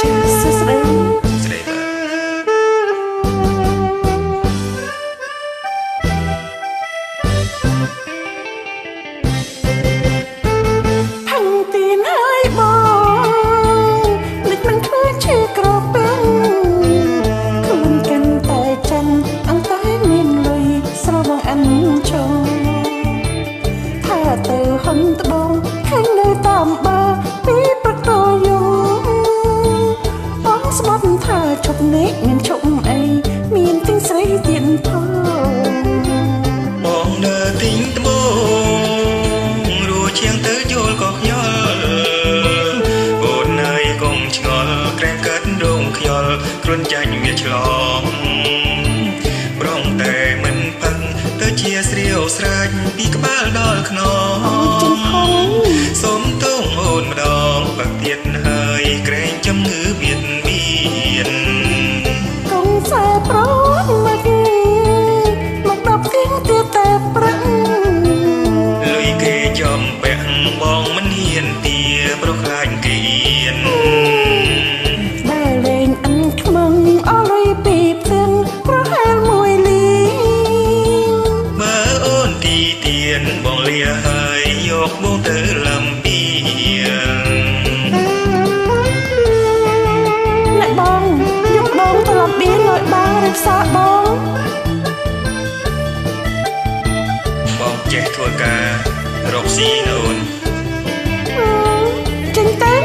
ចាសួស្ដីស្ដីបាទផឹងទីនហើយបងមិនមិនឃើញជាក្រពឹងខ្លួនកាន់តែចាំអង្តែមានលុយស្រវងអានចងថាទៅហុនត្បូងឃើញនៅតាមបាពីប្រតយងបងស្បត់ថាជប់នេះមានជប់អីមានទិញស្រីទៀតផងបងនៅទិញត្បូងរួចជាងទៅយល់ក៏ខ្យល់អូននៅកុំឆ្ងល់ក្រែងកើតរោងខ្យល់គ្រុនចាញ់វាឆ្លងប្រងតែមិនផឹកទៅជាស្រាវស្រេចពីក្បាលដល់ខ្នងសូមទងអូនម្ដងបាក់ទៀតហើយក្រែងជំងឺបៀតបៀនកុំខ្សែប្រត់មកដល់ទៀងទៀតតែប្រឹងលុយគេចំពាក់បងមិនហ៊ានទាប្រខ្លាចគេអៀនដែលលេងអិនខ្មឹងអស់លុយពីផ្ទឹងប្រហែលមួយលីមើលអូនទីទៀនបងលាហើយយកបងទៅលំពីអ្នកបងយកបងទៅលំបៀនឲ្យបានរក្សាបងចេះធ្វើការរកស៊ីអូនចេញទៅ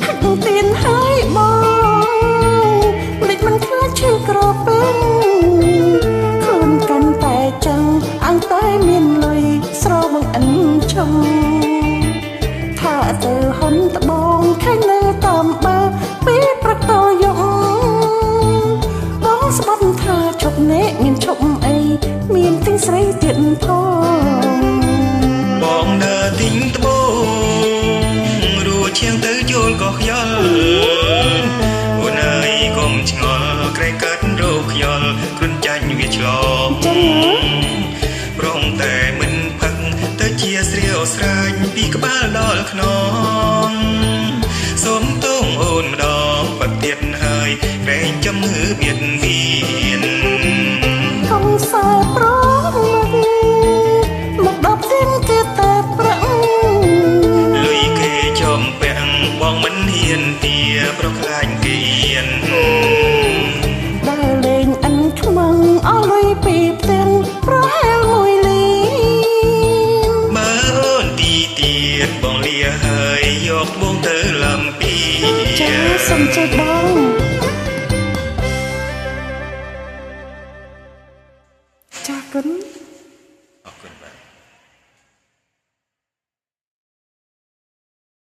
ហាក់ទៀនហើយបងមិនមិនខ្លាចឈឺក្រពឹងខ្លួនកាន់តែចឹងអង្តែមានលុយស្រវងអិនចុងថាទៅហុនត្បូងឃើញនៅតាមបាពីប្រតយងបងស្បត់ថាជប់នេះមានជប់អីមានទិញស្រីទៀតផងបងដើរទិញត្បូងរួចឈៀងទៅយល់ក៏ខ្យល់អូនអើយកុំឆ្ងល់ក្រែងកើតរោគខ្យល់គ្រុនចាញ់វាឆ្លងប្រងតែមិនផឹកទៅជាស្រាវស្រេចពីក្បាលដល់ខ្នងសូមទងអូនម្ដងបាត់ទៀតហើយក្រែងជំងឺបៀតបៀនកុំខ្សែប្រមកដល់ទៀងគឺតែប្រឹងលុយគេចំពាក់បងមិនហ៊ានទាប្រខ្លាចគេអៀនដែលលេងអិនខ្មឹងអស់លុយពីផ្ទឹងប្រហែលមួយលីមើលអូនទីទៀតបងលាហើយយកបងទៅលំពីចាសុំចេះបងចាគុណ